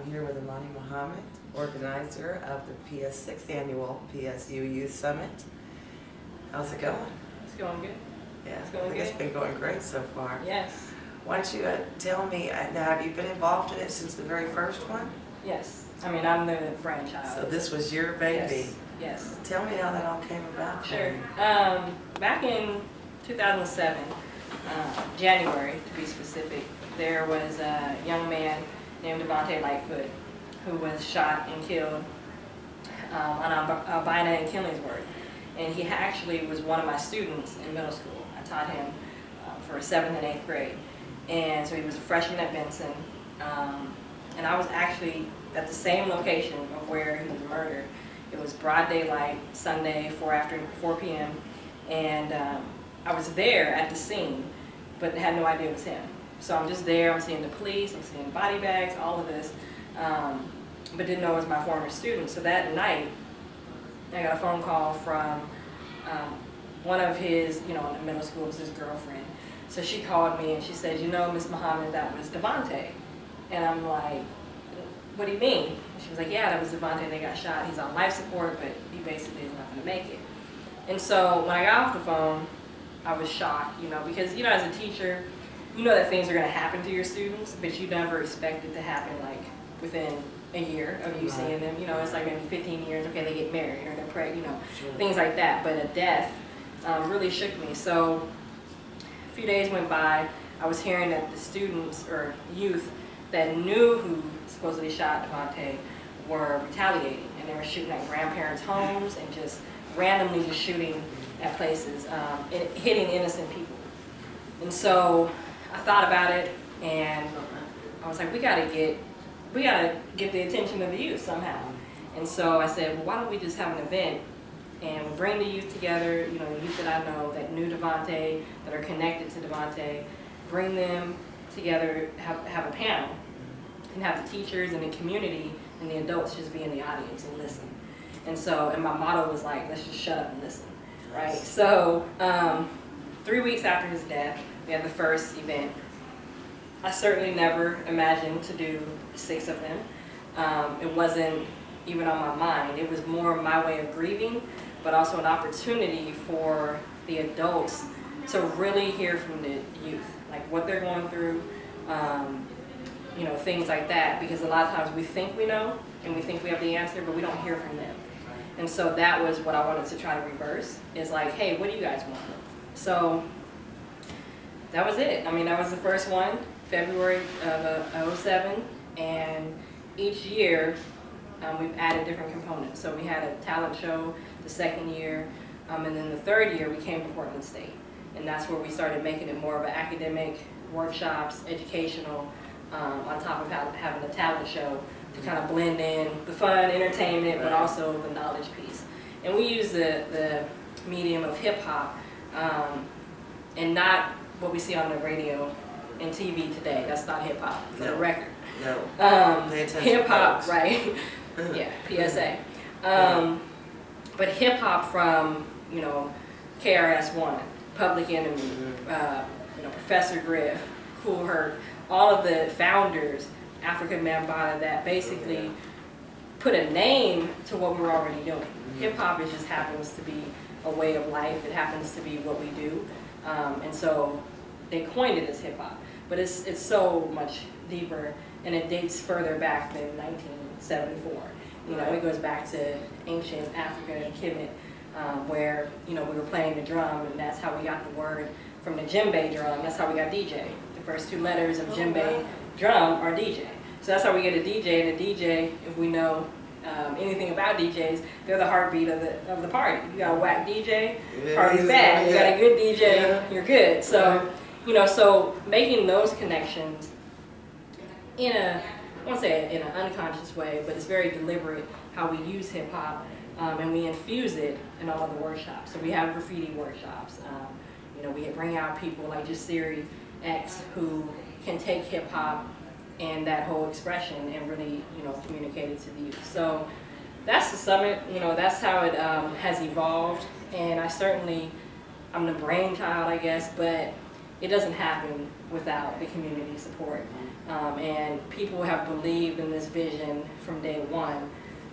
I'm here with Imani Muhammad, organizer of the PS6 Annual PSU Youth Summit. How's it going? It's going good. Yeah, it's going I think good. It's been going great so far. Yes. Why don't you tell me, now have you been involved in it since the very first one? Yes. I mean, I'm the brainchild. So this was your baby? Yes. Yes. Tell me how that all came about. Sure. Back in 2007, January to be specific, there was a young man named Devontae Lightfoot who was shot and killed on Albina and Killingsworth. And he actually was one of my students in middle school. I taught him for 7th and 8th grade. And so he was a freshman at Benson. And I was actually at the same location of where he was murdered. It was broad daylight, Sunday, 4 p.m. And I was there at the scene, but had no idea it was him. So I'm just there, I'm seeing the police, I'm seeing body bags, all of this, but didn't know it was my former student. So that night, I got a phone call from one of his, in the middle school, was his girlfriend. So she called me and she said, Miss Muhammad, that was Devontae. And I'm like, what do you mean? And she was like, yeah, that was Devontae, they got shot. He's on life support, but he basically is not going to make it. And so when I got off the phone, I was shocked, because, as a teacher, you know that things are going to happen to your students, but you never expect it to happen, like, within a year of you seeing them. It's like maybe 15 years, okay, they get married, or they're pregnant, Sure. Things like that. But a death really shook me. So a few days went by, I was hearing that the students, or youth, that knew who supposedly shot Devontae were retaliating, and they were shooting at grandparents' homes and just randomly just shooting at places, and hitting innocent people. And so I thought about it, and I was like, we gotta get the attention of the youth somehow. And so I said, well, why don't we just have an event and we bring the youth together, the youth that I know that knew Devontae, that are connected to Devontae, bring them together, have a panel, and have the teachers and the community and the adults just be in the audience and listen. And my motto was like, let's just shut up and listen, right? So 3 weeks after his death, we had the first event. I certainly never imagined to do 6 of them. It wasn't even on my mind. It was more my way of grieving, but also an opportunity for the adults to really hear from the youth, like what they're going through, things like that, because a lot of times we think we know and we think we have the answer, but we don't hear from them. And so that was what I wanted to try to reverse, is like, hey, what do you guys want? So that was it. I mean, that was the first one, February of 07, and each year we've added different components. So we had a talent show the second year, and then the third year we came to Portland State. And that's where we started making it more of an academic, workshops, educational, on top of having a talent show to kind of blend in the fun, entertainment, but also the knowledge piece. And we use the medium of hip-hop, and not what we see on the radio and TV today. That's not hip-hop, for the record. No. Hip-hop, right? Yeah, PSA. But hip-hop from, KRS-One, Public Enemy, Professor Griff, Kool Herc, all of the founders, African Bambaataa, that basically put a name to what we were already doing. Hip-hop just happens to be a way of life. It happens to be what we do. And so they coined it as hip-hop. But it's so much deeper, and it dates further back than 1974. It goes back to ancient Africa and Kemet, where we were playing the drum, and that's how we got the word from the djembe drum. That's how we got DJ. The first 2 letters of djembe drum are DJ. So that's how we get a DJ. And a DJ, if we know anything about DJs, they're the heartbeat of the party. You got a whack DJ, party's bad. You got a good DJ, you're good. So so making those connections in I won't say in an unconscious way, but it's very deliberate how we use hip hop, and we infuse it in all of the workshops. So we have graffiti workshops. We bring out people like just Siri X who can take hip hop and that whole expression and really, communicate it to the youth. So that's the summit. That's how it has evolved. And I'm the brainchild, I guess, but it doesn't happen without the community support. And people have believed in this vision from day one.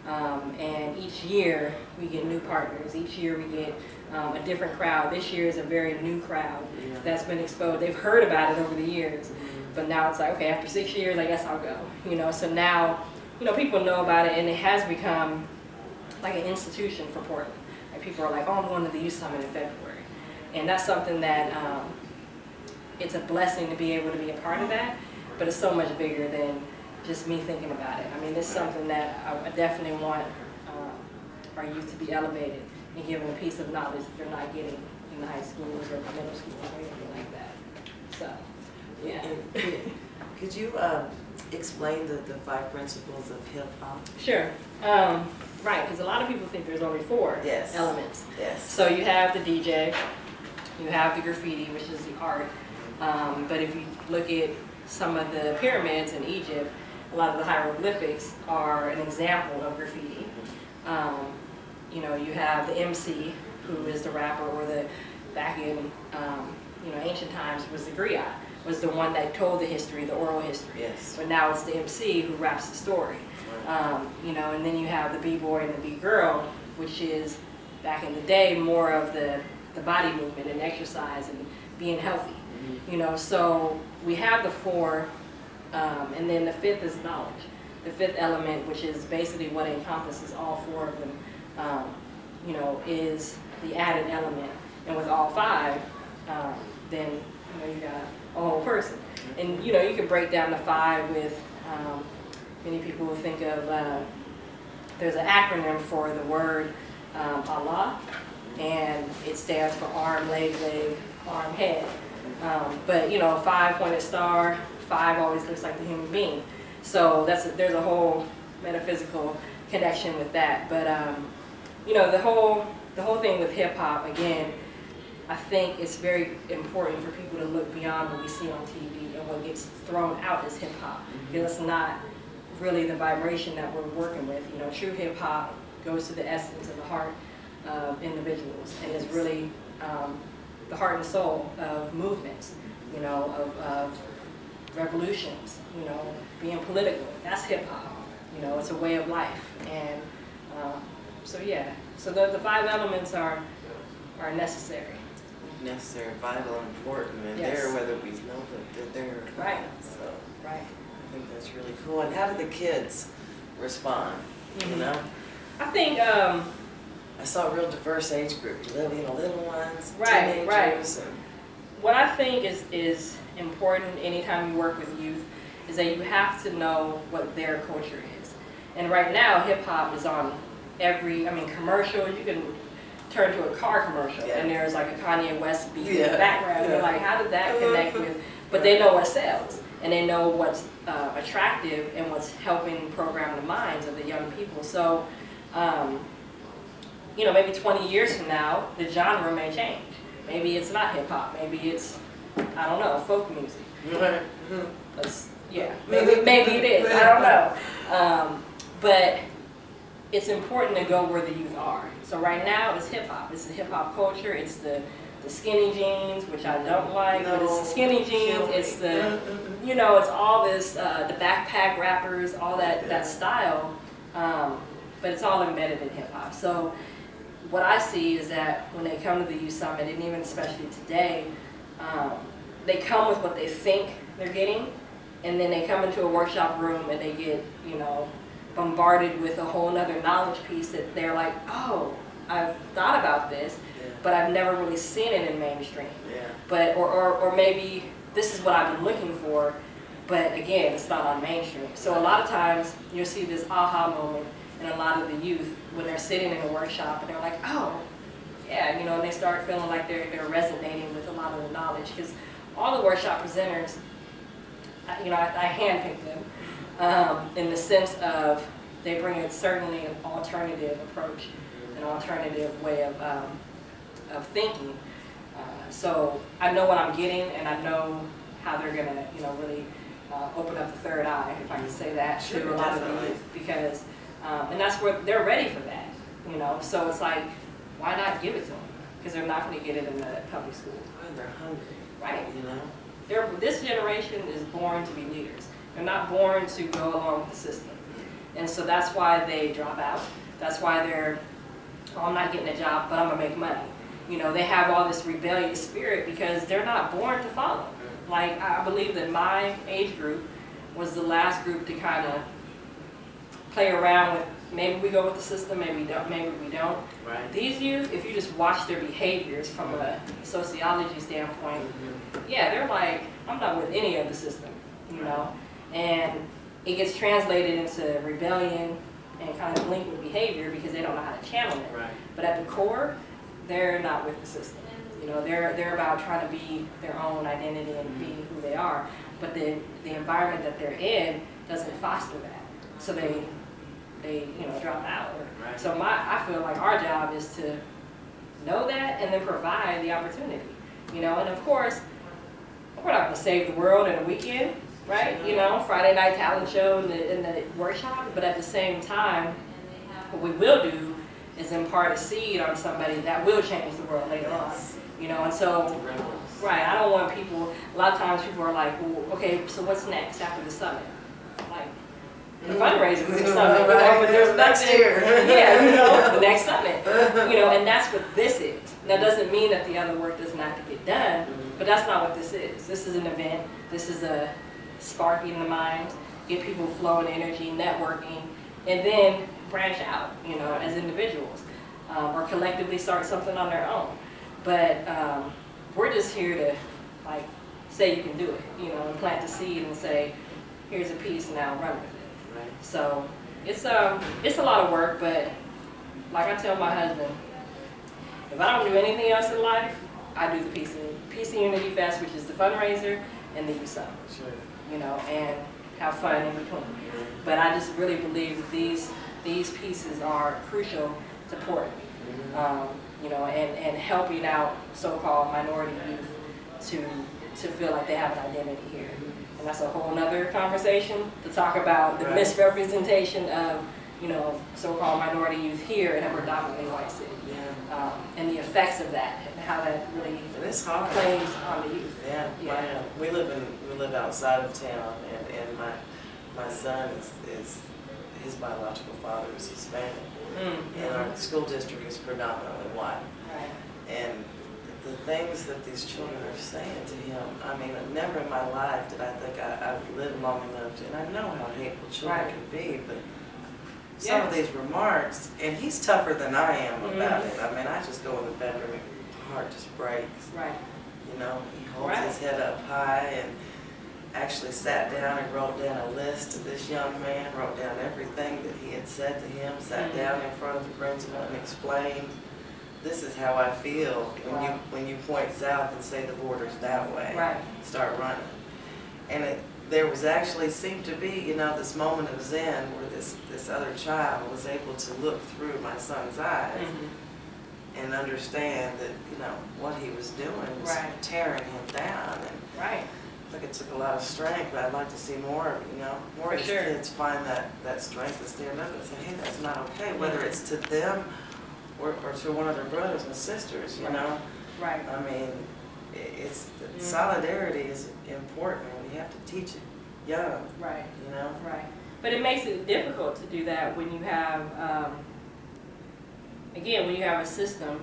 And each year we get new partners. Each year we get a different crowd. This year is a very new crowd that's been exposed. They've heard about it over the years, but now it's like, okay, after 6 years, I guess I'll go. You know, so now, you know, people know about it, and it has become like an institution for Portland. Like people are like, oh, I'm going to the Youth Summit in February, and that's something that it's a blessing to be able to be a part of that. But it's so much bigger than just me thinking about it. I mean, it's something that I definitely want our youth to be elevated and given a piece of knowledge that they're not getting in the high schools or the middle schools or anything like that. So, yeah. Could you explain the 5 principles of hip hop? Sure. Right, because a lot of people think there's only 4 elements. Yes. So you have the DJ, you have the graffiti, which is the art. But if you look at some of the pyramids in Egypt, a lot of the hieroglyphics are an example of graffiti. You know, you have the MC, who is the rapper, or back in you know, ancient times was the griot, was the one that told the history, the oral history. Yes. But now it's the MC who raps the story. You know, and then you have the b-boy and the b-girl, which is back in the day more of the body movement and exercise and being healthy. You know, so we have the 4, and then the 5th is knowledge. The 5th element, which is basically what encompasses all 4 of them, you know, is the added element. And with all 5, then, you know, you got a whole person. And, you know, you can break down the 5 with, many people will think of, there's an acronym for the word Allah, and it stands for arm, leg, arm, head. But, you know, a 5-pointed star, 5 always looks like the human being. So there's a whole metaphysical connection with that. But, you know, the whole thing with hip hop, again, I think it's very important for people to look beyond what we see on TV and what gets thrown out as hip hop, because it's not really the vibration that we're working with. You know, true hip hop goes to the essence and the heart of individuals, and is really the heart and soul of movements, you know, of revolutions, you know, being political. That's hip hop. You know, it's a way of life. And so yeah, so the 5 elements are necessary. Necessary, vital, and important, and Yes. they're whether we know that they're or not. Right. So Right. I think that's really cool. And how do the kids respond? You know, I think I saw a real diverse age group. You know, little ones, Right, teenagers, and what I think is important anytime you work with youth is that you have to know what their culture is. And right now, hip hop is on every, I mean, commercial. You can turn to a car commercial and there's like a Kanye West beat in the background. You're like, how did that connect with? But they know what sells, and they know what's attractive and what's helping program the minds of the young people. So, you know, maybe 20 years from now, the genre may change. Maybe it's not hip hop. Maybe it's, I don't know, folk music. Maybe it is. I don't know. But it's important to go where the youth are. So right now, it's hip hop. It's the hip hop culture. It's the skinny jeans, which I don't like, but it's the skinny jeans. It's the, you know, it's all this, the backpack rappers, all that style. But it's all embedded in hip hop. So what I see is that when they come to the Youth Summit, and even especially today, they come with what they think they're getting, and then they come into a workshop room and they get, you know, bombarded with a whole other knowledge piece that they're like, oh, I've thought about this, but I've never really seen it in mainstream. But or maybe this is what I've been looking for, but again, it's not on mainstream. So a lot of times you'll see this aha moment in a lot of the youth when they're sitting in a workshop and they're like, oh, yeah, you know, and they start feeling like they're resonating with a lot of the knowledge, because all the workshop presenters, you know, I handpicked them in the sense of they bring certainly an alternative approach, an alternative way of thinking. So I know what I'm getting, and I know how they're gonna, you know, really open up the third eye, if I can say that, to a lot of the youth, because, and that's where they're ready for that, you know. So it's like, why not give it to them? Because they're not going to get it in the public school. They're hungry. Right. You know? This generation is born to be leaders. They're not born to go along with the system. And so that's why they drop out. That's why they're, oh, I'm not getting a job, but I'm going to make money. You know, they have all this rebellious spirit because they're not born to follow. Like, I believe that my age group was the last group to kind of play around with, maybe we go with the system, maybe we don't, maybe we don't. Right. These youth, if you just watch their behaviors from a sociology standpoint, yeah, they're like, I'm not with any of the system, you know? And it gets translated into rebellion and kind of linked with behavior because they don't know how to channel it. Right. But at the core, they're not with the system. You know, they're about trying to be their own identity and be who they are. But the environment that they're in doesn't foster that. So they you know, drop out. Right. So I feel like our job is to know that and then provide the opportunity. You know, and of course, we're not going to save the world in a weekend, right? You know, Friday night talent show and the workshop. But at the same time, what we will do is impart a seed on somebody that will change the world later on. You know, and so, right, I don't want people, a lot of times people are like, well, okay, so what's next after the summit? Like, the fundraiser for the summit, you know, but there's nothing, yeah, you know, the next summit, you know, and that's what this is. That doesn't mean that the other work doesn't have to get done, but that's not what this is. This is an event, this is a sparking in the mind, get people flowing energy, networking, and then branch out, you know, as individuals, or collectively start something on their own. But we're just here to, like, say you can do it, you know, and plant the seed and say, here's a piece, now run with it. Right. So it's a lot of work, but like I tell my husband, if I don't do anything else in life, I do the PC Unity Fest, which is the fundraiser, and the youth summit. Sure. You know, and have fun in between. But I just really believe that these pieces are crucial to support, you know, and helping out so-called minority youth to feel like they have an identity here. And that's a whole nother conversation to talk about the misrepresentation of, you know, so-called minority youth here in a predominantly white city. Yeah. And the effects of that and how that really it's hard. plays on the youth. Yeah, yeah. We live outside of town, and my son is his biological father is Hispanic, and our school district is predominantly white. Right. And the things that these children are saying to him, I mean, never in my life did I think I've lived long enough to, and I know how hateful children can be, but some of these remarks, and he's tougher than I am about it. I mean, I just go in the bedroom and my heart just breaks. Right. You know, he holds his head up high and actually sat down and wrote down a list of this young man, wrote down everything that he had said to him, sat down in front of the principal and explained, this is how I feel when you point south and say the border's that way. Right. Start running. And there was actually seemed to be, you know, this moment of zen where this other child was able to look through my son's eyes and understand that, you know, what he was doing was tearing him down. And I think it took a lot of strength, but I'd like to see more, you know, more of these kids find that strength to stand up and say, hey, that's not okay, whether it's to them or to one of their brothers and sisters, you know. Right. I mean, it's solidarity is important. You have to teach it young. Right. You know. Right. But it makes it difficult to do that when you have, again, when you have a system,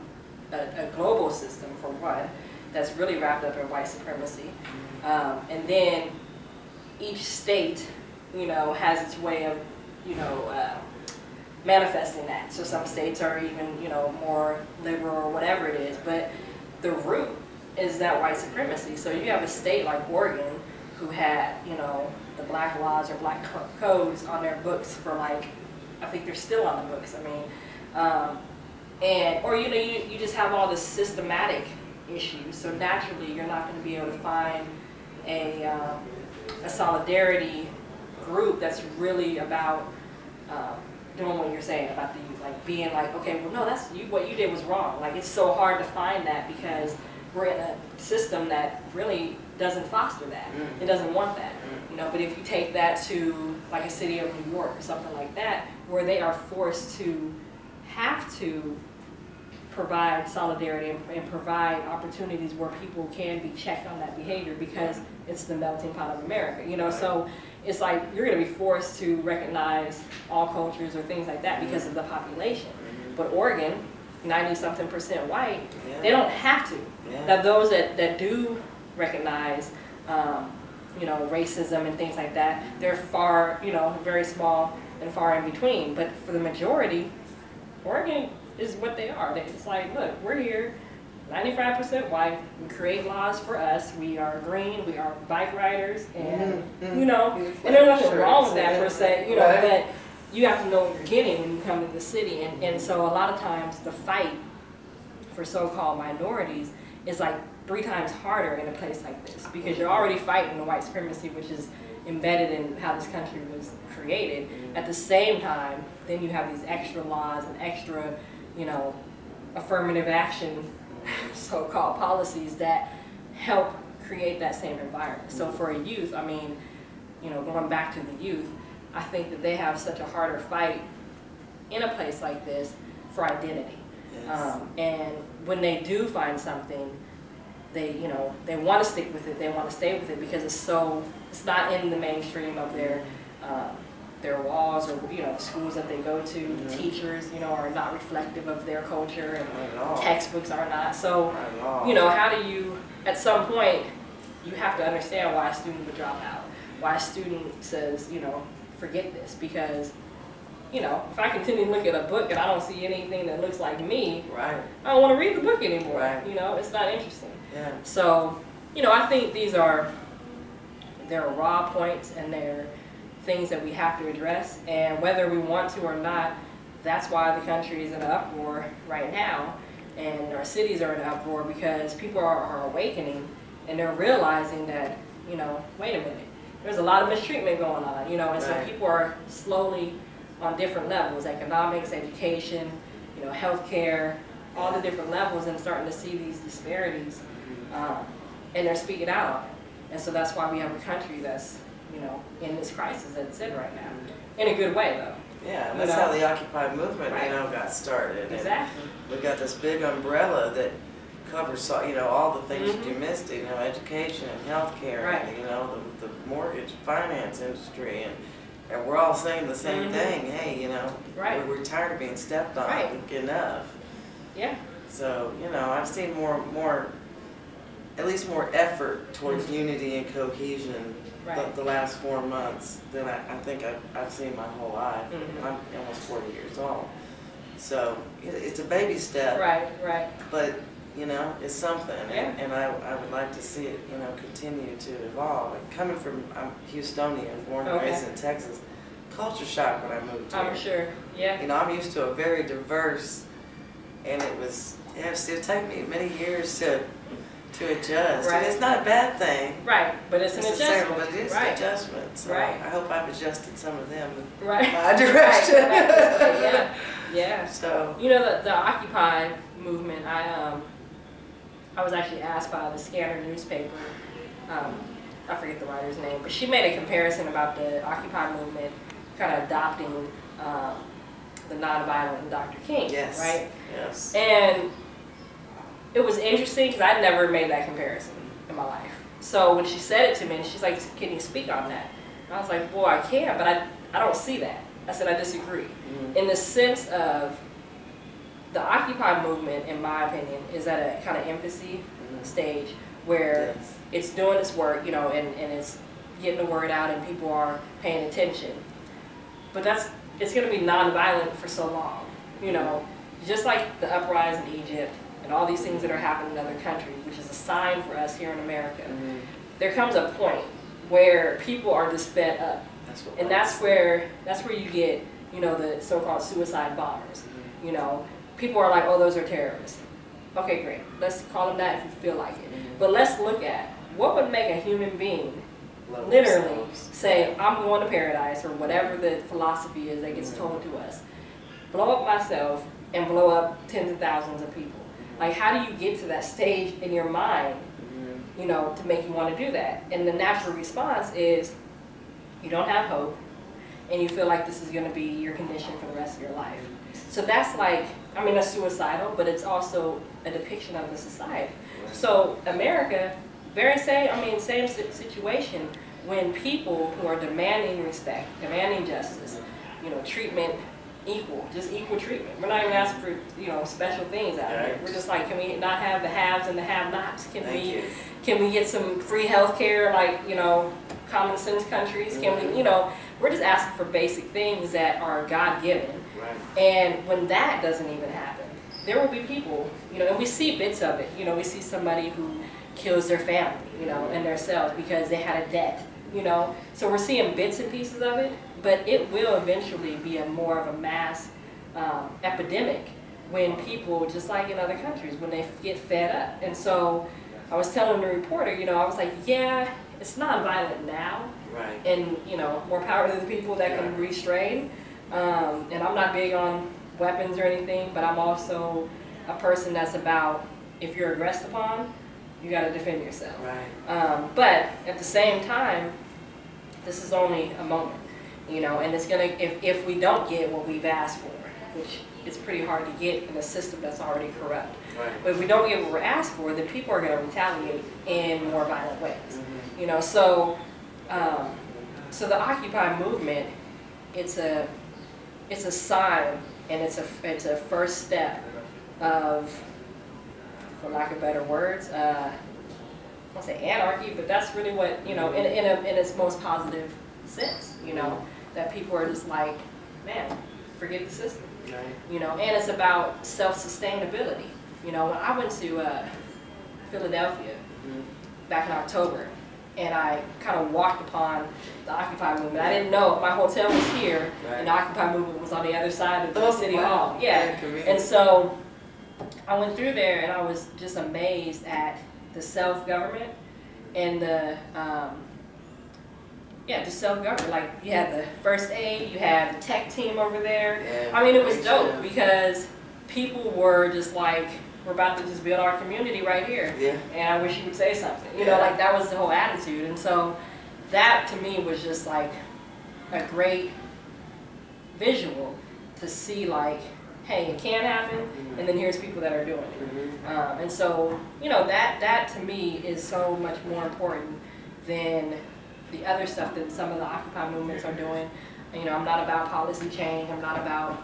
a global system for one, that's really wrapped up in white supremacy, and then each state, you know, has its way of, you know, manifesting that. So some states are even, you know, more liberal or whatever it is, but the root is that white supremacy. So you have a state like Oregon who had, you know, the black laws or black codes on their books for, like, I think they're still on the books. I mean, or you know, you just have all this systematic issues. So naturally, you're not going to be able to find a solidarity group that's really about doing what you're saying about the youth, like being like, okay, well, no, that's what you did was wrong. Like, it's so hard to find that because we're in a system that really doesn't foster that. It doesn't want that. You know, but if you take that to like a city of New York or something like that, where they are forced to have to provide solidarity and provide opportunities where people can be checked on that behavior, because it's the melting pot of America, you know. So it's like you're going to be forced to recognize all cultures or things like that because of the population. But Oregon, 90-something% white, they don't have to. Now those that do recognize, you know, racism and things like that, they're far, you know, very small and far in between. But for the majority, Oregon is what they are. It's like, look, we're here, 95% white, we create laws for us, we are green, we are bike riders, and, you know, and there's nothing wrong with that per se, you know, but you have to know what you're getting when you come to the city. And so a lot of times the fight for so-called minorities is like 3 times harder in a place like this, because you're already fighting the white supremacy, which is embedded in how this country was created. At the same time, then you have these extra laws and extra, you know, affirmative action so-called policies that help create that same environment. So for a youth, I mean, you know, going back to the youth, I think that they have such a harder fight in a place like this for identity. And when they do find something, they, you know, they want to stick with it, they want to stay with it, because it's not in the mainstream of their walls, or, you know, the schools that they go to. The teachers, you know, are not reflective of their culture, and textbooks are not. So, you know, how do you, at some point, you have to understand why a student would drop out, why a student says, you know, forget this, because, you know, if I continue to look at a book and I don't see anything that looks like me, I don't want to read the book anymore. You know, it's not interesting. So, you know, I think they're raw points, and they're things that we have to address, and whether we want to or not, that's why the country is in an uproar right now, and our cities are in an uproar, because people are awakening, and they're realizing that, you know, wait a minute, there's a lot of mistreatment going on, you know, and so people are slowly on different levels, economics, education, you know, healthcare, all the different levels, and starting to see these disparities, and they're speaking out on it. And so that's why we have a country that's, you know, in this crisis that it's in right now. In a good way, though. Yeah, and that's how the Occupy movement, you know, got started. Exactly. And we got this big umbrella that covers, you know, all the things that you missed, you know, education and healthcare, and, you know, the mortgage finance industry, and we're all saying the same thing. Hey, you know, we're tired of being stepped on. Enough. So, you know, I've seen at least more effort towards unity and cohesion the last 4 months than I think I've seen my whole life. I'm almost 40 years old. So it's a baby step. But, you know, it's something. And I would like to see it, you know, continue to evolve. And coming from, I'm Houstonian, born and raised in Texas, culture shock when I moved here. I'm sure, You know, I'm used to a very diverse, and it'll take me many years to adjust. And it's not a bad thing. But it's an adjustment. But it is an adjustment. So I hope I've adjusted some of them in my direction. So, you know, the Occupy movement, I was actually asked by the Scanner newspaper, I forget the writer's name, but she made a comparison about the Occupy movement kind of adopting the nonviolent Dr. King, And it was interesting because I'd never made that comparison in my life. So when she said it to me, she's like, can you speak on that? And I was like, well, I can, but I don't see that. I said, I disagree. In the sense of the Occupy movement, in my opinion, is at a kind of infancy stage where it's doing its work, you know, and it's getting the word out and people are paying attention. But it's going to be nonviolent for so long, you know, just like the uprising in Egypt and all these things that are happening in other countries, which is a sign for us here in America. There comes a point where people are just fed up, and that's where you get, you know, the so-called suicide bombers. You know, people are like, oh, those are terrorists. Okay, great. Let's call them that if you feel like it. But let's look at what would make a human being literally say, I'm going to paradise, or whatever the philosophy is that gets told to us. Blow up myself and blow up tens of thousands of people. Like, how do you get to that stage in your mind, you know, to make you want to do that? And the natural response is you don't have hope, and you feel like this is going to be your condition for the rest of your life. So that's like, I mean, that's suicidal, but it's also a depiction of the society. So America, same situation when people who are demanding respect, demanding justice, treatment equal, just equal treatment. We're not even asking for, special things out here. We're just like, can we not have the haves and the have-nots? Can we get some free health care like, common sense countries? Can we, we're just asking for basic things that are God-given. Right. And when that doesn't even happen, there will be people, and we see bits of it. We see somebody who kills their family, and themselves because they had a debt, So we're seeing bits and pieces of it, but it will eventually be more of a mass epidemic when people, just like in other countries, when they get fed up. And so I was telling the reporter, I was like, yeah, it's not violent now. Right. And, more power to the people that can restrain. And I'm not big on weapons or anything, but I'm also a person that's about, if you're aggressed upon, you got to defend yourself. Right. But at the same time, this is only a moment, and it's gonna, if we don't get what we've asked for, which it's pretty hard to get in a system that's already corrupt. Right. But if we don't get what we're asked for, then people are going to retaliate in more violent ways. Mm-hmm. So the Occupy movement, it's a sign, and it's a first step of, for lack of better words, I won't say anarchy, but that's really what, in its most positive sense, that people are just like, man, forget the system. Right. And it's about self-sustainability. When I went to Philadelphia back in October, and I kind of walked upon the Occupy movement. I didn't know, my hotel was here, and the Occupy movement was on the other side of the city hall. Yeah, and so I went through there, and I was just amazed at the self-government and the just self-government. Like, you had the first aid, you had the tech team over there. Yeah, I mean, it was dope because people were just like, we're about to just build our community right here. Yeah. And I wish you would say something. Like that was the whole attitude. And so that to me was just like a great visual to see, like, hey, it can happen, and then here's people that are doing it. And so, that to me is so much more important than the other stuff that some of the Occupy movements are doing. I'm not about policy change. I'm not about,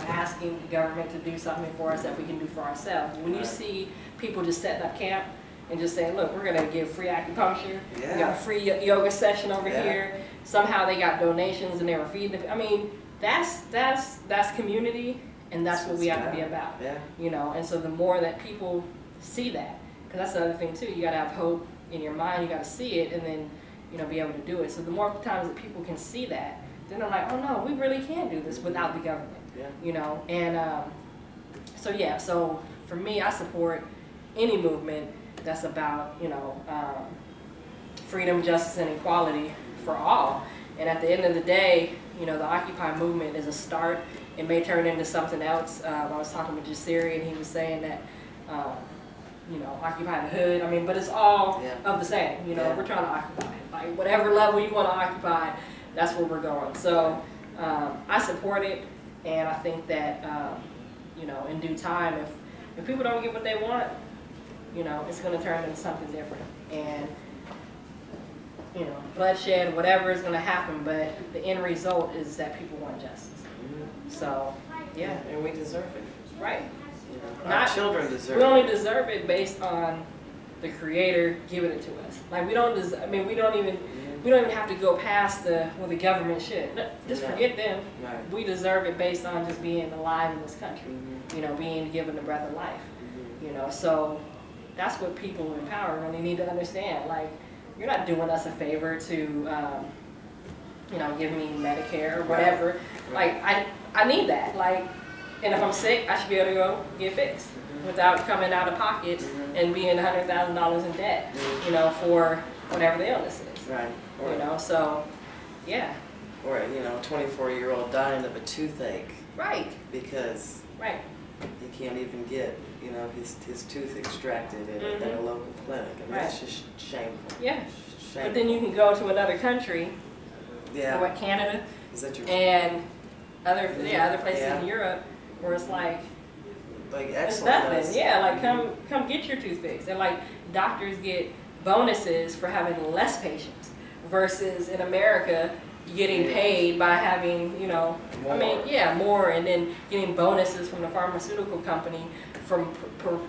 asking the government to do something for us that we can do for ourselves. When you see people just setting up camp and just saying, look, we're going to give free acupuncture, we got a free yoga session over here, somehow they got donations and they were feeding them. I mean, that's community, and that's what we have to be about. And so the more that people see that, because that's the other thing too, you got to have hope in your mind, you got to see it, and then be able to do it. So the more times that people can see that, then they're like, oh no, we really can do this without the government. And so for me, I support any movement that's about, freedom, justice, and equality for all. And at the end of the day, the Occupy movement is a start. It may turn into something else. I was talking with Jasiri, and he was saying that, occupy the hood. I mean, but it's all of the same. We're trying to occupy. Like, whatever level you want to occupy, that's where we're going. So I support it, and I think that, in due time, if people don't get what they want, it's going to turn into something different. And, bloodshed, whatever is going to happen, but the end result is that people want justice. So, yeah. And we deserve it. Right. Our children deserve it. We only deserve it based on the Creator giving it to us. Like, we don't even have to go past the government should. Just forget them. Right. We deserve it based on just being alive in this country. Being given the breath of life. So that's what people in power really need to understand. Like, you're not doing us a favor to, give me Medicare or whatever. Right. Like, I need that. Like, and if I'm sick, I should be able to go get fixed without coming out of pocket and being $100,000 in debt, for whatever the illness is. Right. So, yeah. Or, a 24-year-old dying of a toothache. Right. Because he can't even get, his tooth extracted at a local clinic. And that's just shameful. Yeah. Shameful. But then you can go to another country, Canada, Is that your? And other places in Europe where it's like it's nothing. Yeah, like come get your tooth fixed. And like doctors get bonuses for having less patients versus in America getting paid by having, you know, more. I mean, more, and then getting bonuses from the pharmaceutical company from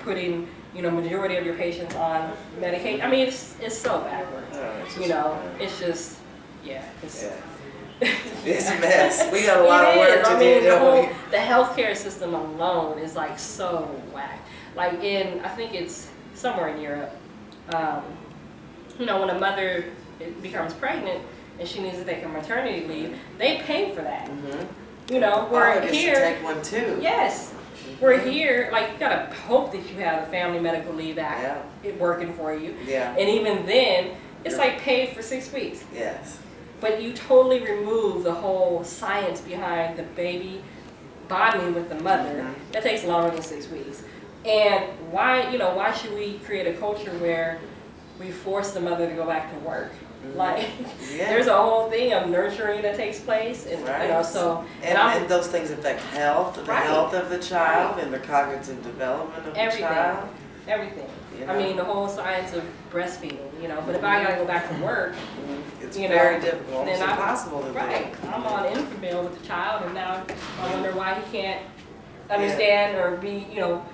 putting, you know, majority of your patients on medication. I mean, it's so backwards. You know, it's just, it's it's a mess. We got a lot of work to do. The healthcare system alone is like so whack. Like I think it's somewhere in Europe, you know, when a mother becomes pregnant and she needs to take a maternity leave, they pay for that. You know, we're here. Take one too. Yes. We're here, like, you gotta hope that you have the Family Medical Leave Act working for you. And even then, it's like paid for 6 weeks. But you totally remove the whole science behind the baby bonding with the mother. That takes longer than 6 weeks. And why should we create a culture where we force the mother to go back to work? Like, there's a whole thing of nurturing that takes place, and you know, so and those things affect health, the health of the child, and the cognitive development of the child. Everything. You know? I mean, the whole science of breastfeeding. You know, but if I gotta go back to work, it's very difficult. It's impossible to do. I'm on Infamil with the child, and now I wonder why he can't understand or be, you know,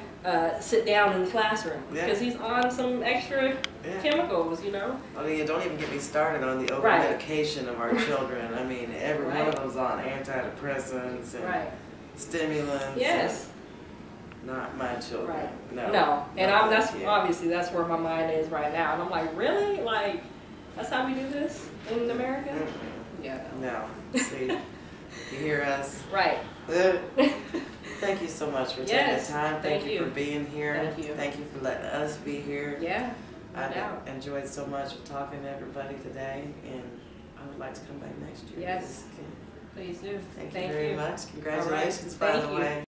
sit down in the classroom because he's on some extra chemicals, you know. I mean, don't even get me started on the over-medication of our children. I mean, every one of them's on antidepressants and stimulants. Not my children. No. And obviously that's where my mind is right now. And I'm like, really? Like, that's how we do this in America? No. See, you hear us? Thank you so much for taking the time. Thank you for being here. Thank you for letting us be here. I've enjoyed so much talking to everybody today, and I would like to come back next year. Please do. Thank you very much. Congratulations, by the way.